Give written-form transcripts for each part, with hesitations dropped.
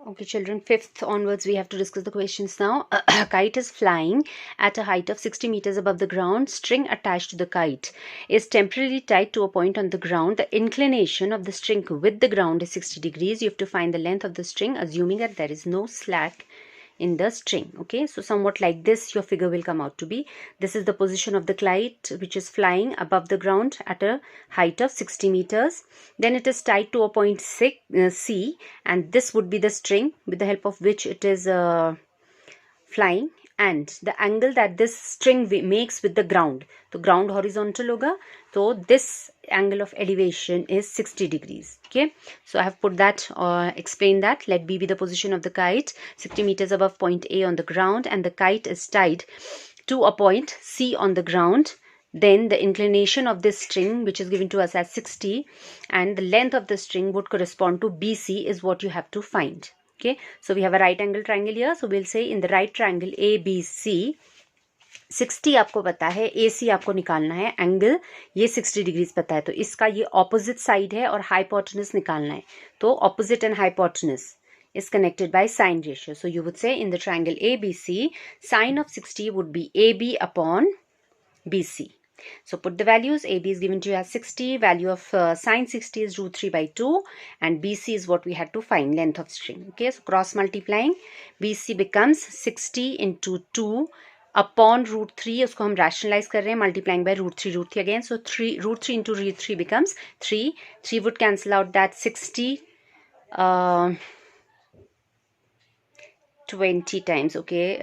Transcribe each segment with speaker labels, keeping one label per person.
Speaker 1: Okay, children, 5th onwards we have to discuss the questions now. A kite is flying at a height of 60 meters above the ground. String attached to the kite is temporarily tied to a point on the ground. The inclination of the string with the ground is 60 degrees. You have to find the length of the string, assuming that there is no slack in the string. Okay, so somewhat like this your figure will come out to be. This is the position of the kite which is flying above the ground at a height of 60 meters. Then it is tied to a point C, and this would be the string with the help of which it is flying, and the angle that this string makes with the ground, तो ground horizontal होगा, so this angle of elevation is 60 degrees. Okay, so I have put that explain that. Let B be the position of the kite 60 meters above point A on the ground, and the kite is tied to a point C on the ground. Then the inclination of this string, which is given to us as 60, and the length of the string would correspond to BC, is what you have to find. Okay, so we have a right angle triangle here, so we'll say in the right triangle ABC 60 आपको पता है, AC आपको निकालना है, angle ये 60 degrees पता है, तो इसका ये ऑपोजिट साइड है और हाइपोटेनस निकालना है, तो opposite and hypotenuse is connected by sine ratio. So you would say in the triangle ABC, sine of 60 would be AB upon BC. So put the values. AB is given to you as 60. Value of sine 60 is root 3 by 2. And BC is what we had to find, length of string. Okay, so cross multiplying. BC becomes 60 into 2 upon root 3. उसको हम rationalize कर रहे हैं, multiplying by root 3 again. So root 3 into root 3 becomes 3. 3 would cancel out that 60. 20 times. Okay,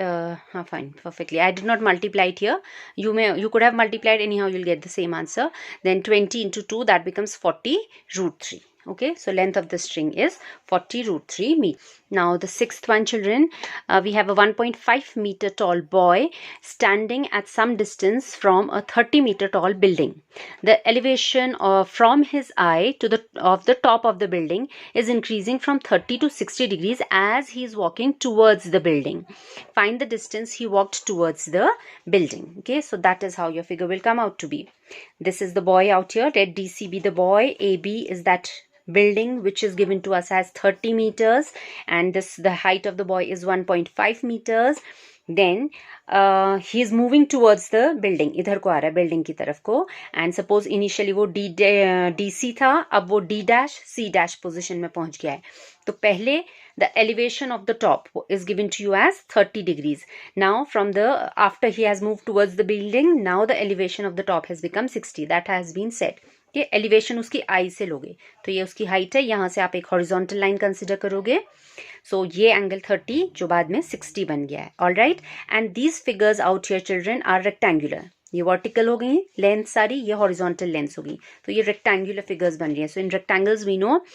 Speaker 1: fine, perfectly. I did not multiply it here. You could have multiplied, anyhow you'll get the same answer. Then 20 into 2, that becomes 40 root 3. Okay, so length of the string is 40 root 3 meters. Now the 6th one, children, we have a 1.5 meter tall boy standing at some distance from a 30 meter tall building. The elevation from his eye to the top of the building is increasing from 30 to 60 degrees as he is walking towards the building. Find the distance he walked towards the building. Okay, so that is how your figure will come out to be. This is the boy out here. Let DC be the boy. AB is that building which is given to us as 30 meters, and the height of the boy is 1.5 meters. Then he is moving towards the building, इधर को आ रहा है building की तरफ को, and suppose initially वो DC था, अब वो D dash C dash position में पहुंच गया है, तो पहले the elevation of the top is given to you as 30 degrees. Now after he has moved towards the building, now the elevation of the top has become 60. That has been said. ये elevation उसकी आई से लोगे, तो ये उसकी height है, यहाँ से आप एक हॉरिजॉन्टल लाइन कंसिडर करोगे, सो ये एंगल 30 जो बाद में 60 बन गया है. All right, and these figures out here children are rectangular. ये वर्टिकल हो गई लेंथ सारी, ये हॉरिजॉन्टल लेंथ होगी, तो ये रेक्टेंगुलर फिगर्स बन रही है. So in rectangles we know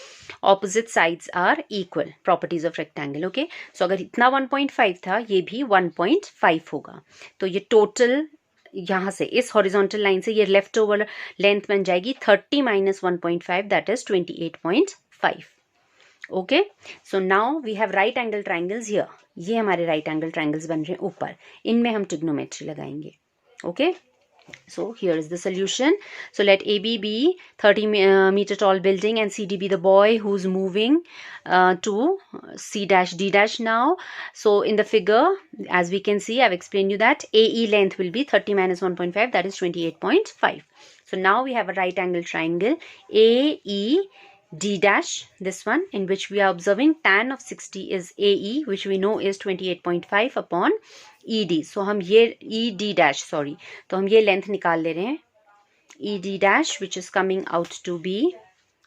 Speaker 1: opposite sides are equal, properties of rectangle. Okay, so अगर इतना 1.5 था, ये भी 1.5 होगा, तो ये टोटल यहाँ से इस हॉरिजॉन्टल लाइन से ये लेफ्ट ओवर लेंथ बन जाएगी 30 minus 1.5, that is 28.5. Okay, so now we have right angle triangles here. ये हमारे राइट एंगल ट्राइंगल्स बन रहे हैं ऊपर, इनमें हम ट्रिग्नोमेट्री लगाएंगे. Okay, so here is the solution. So let AB be 30 meter tall building and CD be the boy who's moving to C dash D dash now. So in the figure, as we can see, I've explained you that AE length will be 30 minus 1.5, that is 28.5. So now we have a right angle triangle AE D dash, this one, in which we are observing tan of 60 is AE, which we know is 28.5 upon ED. So हम ये ED dash, sorry, तो हम ये length निकाल ले रहे हैं, ED dash, which is coming out to be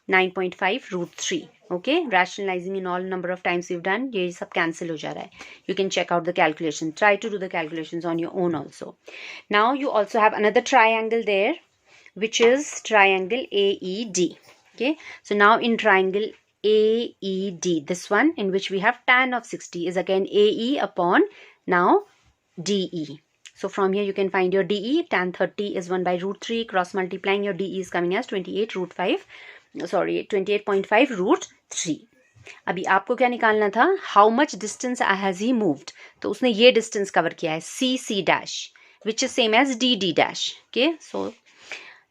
Speaker 1: 9.5 root 3. Okay, rationalizing in all number of times we've done, ये सब cancel हो जा रहा है. You can check out the calculation. Try to do the calculations on your own also. Now you also have another triangle there, which is triangle AED. Okay, so now in triangle AED, this one in which we have tan of 60 is again AE upon now DE. So from here you can find your DE. Tan 30 is 1 by root 3. Cross multiplying, your DE is coming as 28.5 root 3. अभी आपको क्या निकालना था, how much distance has he moved. तो उसने ये distance cover किया है, C dash, which is same as D dash. Okay, so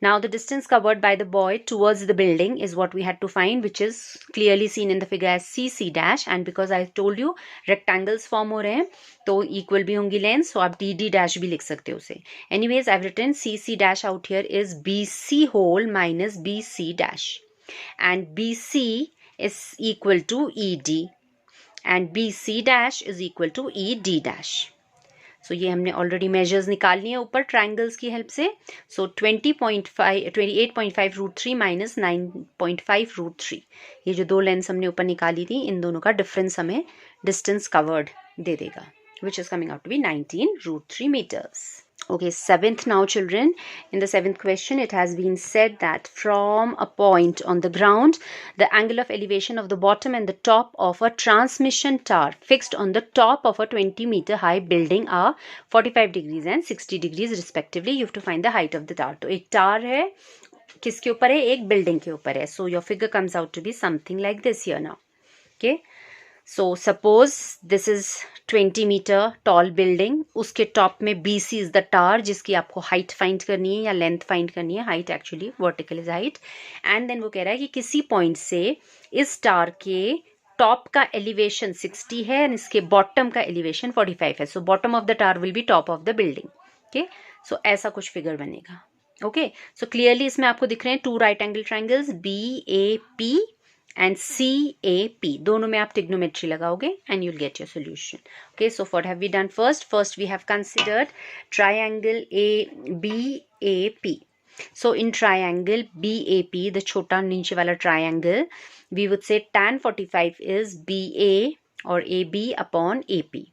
Speaker 1: Now the distance covered by the boy towards the building is what we had to find, which is clearly seen in the figure as CC dash, and because I told you rectangles form हो रहे हैं तो equal भी होंगी length, so आप DD dash भी लिख सकते हो उसे. Anyways, I've written CC dash out here is BC whole minus BC dash, and BC is equal to ED and BC dash is equal to ED dash. सो ये हमने already measures निकाल लिए ऊपर ट्राइंगल्स की हेल्प से. सो 28.5 root 3 minus 9.5 root 3, ये जो दो लेंस हमने ऊपर निकाली थी इन दोनों का डिफरेंस हमें डिस्टेंस कवर्ड दे देगा, which is coming out to be 19 root 3 meters. Okay, seventh now children. In the seventh question, it has been said that from a point on the ground, the angle of elevation of the bottom and the top of a transmission tower fixed on the top of a 20-meter high building are 45 degrees and 60 degrees respectively. You have to find the height of the tower. तो एक tower है, किसके ऊपर है? एक building के ऊपर है. So your figure comes out to be something like this here now. Okay. So suppose this is 20-meter tall building, उसके टॉप में BC is the tower जिसकी आपको हाइट फाइंड करनी है या लेंथ फाइंड करनी है. Height actually vertical is height. And then वो कह रहा है कि किसी पॉइंट से इस टावर के टॉप का एलिवेशन 60 है और इसके बॉटम का एलिवेशन 45 है. So bottom of the tower will be top of the building. Okay, so ऐसा कुछ फिगर बनेगा. ओके, सो क्लियरली इसमें आपको दिख रहे हैं two right angle triangles BAP and CAP. दोनों में आप trigonometry लगाओगे and you'll get your solution. Okay, so what have we done first? First we have considered triangle BAP. So in triangle BAP, the छोटा नीचे वाला triangle, we would say tan 45 is BA or AB upon AP.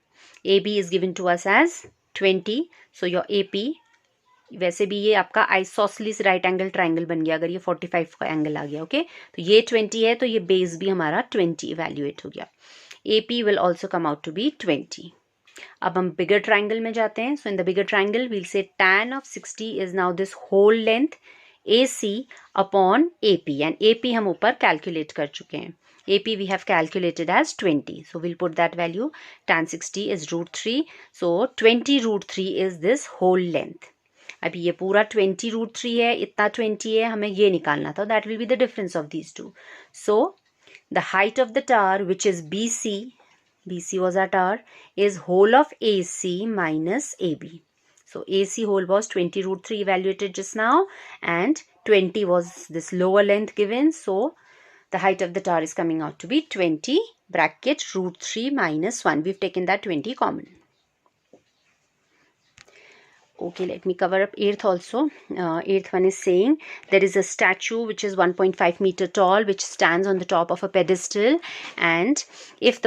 Speaker 1: AB is given to us as 20. So your AP, वैसे भी ये आपका isosceles right angle triangle बन गया अगर ये 45 का एंगल आ गया. ओके, तो ये 20 है तो ये बेस भी हमारा 20 इवेल्युएट हो गया. AP will also come out to be 20. अब हम बिगर ट्राइंगल में जाते हैं. So in the bigger triangle we'll say tan of 60 is now this whole length AC upon AP, and AP हम ऊपर कैलकुलेट कर चुके हैं. AP we have calculated as 20. So we'll put that value. Tan 60 is root 3. So 20 root 3 is this whole length. अभी ये पूरा 20 root 3 है, इतना 20 है, हमें ये निकालना था. That will be the difference of these two. So the height of the tower which is BC was our tower, is whole of AC minus AB. So AC whole was 20 root 3 evaluated just now, and 20 was this lower length given. So the height of the tower is coming out to be 20 bracket root 3 minus 1. We've taken that 20 common. Okay, let me cover up 8th also. 8th one is saying there is a statue which is 1.5 meter tall which stands on the top of a pedestal, and if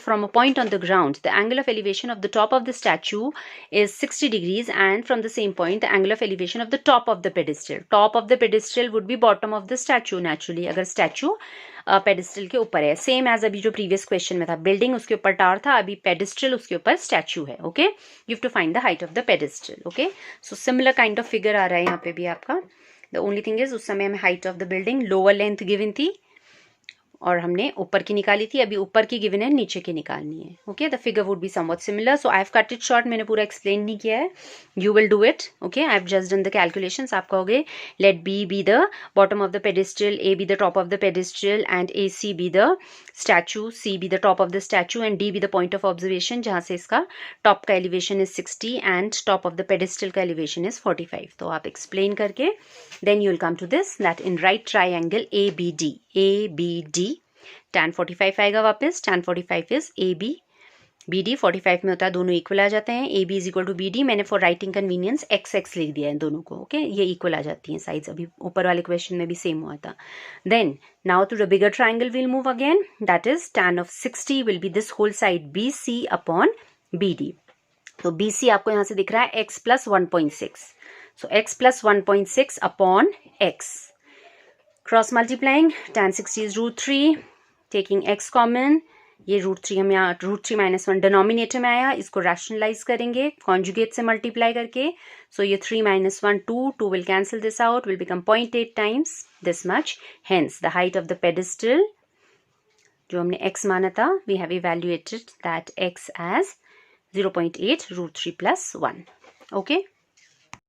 Speaker 1: from a point on the ground the angle of elevation of the top of the statue is 60 degrees, and from the same point the angle of elevation of the top of the pedestal would be bottom of the statue naturally, अगर statue pedestal के ऊपर है. Same as अभी जो previous question में था, building उसके ऊपर टावर था, अभी पेडिस्टल उसके ऊपर स्टैचू है. Okay, you have to find the height of the pedestal. Okay, so similar kind of figure आ रहा है यहाँ पे भी आपका. द ओनली थिंग इज उस समय हमें height of the building lower length given थी और हमने ऊपर की निकाली थी, अभी ऊपर की गिवन है, नीचे की निकालनी है. Okay, the figure would be somewhat similar. So I have cut it short, मैंने पूरा एक्सप्लेन नहीं किया है. You will do it. Okay, I have just done the calculations. आप कहोगे let B be the bottom of the pedestal, A be the top of the pedestal, and AC be the statue, C be the top of the statue, and D be the point of observation जहाँ से इसका top का elevation is 60 and top of the pedestal का elevation is 45. तो आप explain करके then you will come to this that in right triangle ABD tan 45 आएगा वापस. tan 45 इज AB, BD 45 में होता है, दोनों इक्वल आ जाते हैं. AB is equal to BD. मैंने फॉर राइटिंग कन्वीनियंस XX लिख दिया है दोनों को. ओके, ये इक्वल आ जाती हैं साइड्स. अभी ऊपर वाले क्वेश्चन में भी सेम हुआ था. Then now to the bigger triangle will move again. That is tan of 60 will be this whole side BC upon BD. तो BC आपको यहाँ से दिख रहा है x plus 1.6. So x plus 1.6 upon x. Cross multiplying, tan 60 is root 3, taking x common. ये root 3 हम यहाँ रूट 3 माइनस 1 डिनोमिनेटर में आया, इसको रैशनलाइज करेंगे कॉन्जुगेट से मल्टीप्लाई करके. सो ये 3 minus 1 2 will cancel this out, will become 0.8 times this much. Hence the height of the pedestal जो हमने x माना था, we have evaluated that x as 0.8 root 3 plus 1. Okay.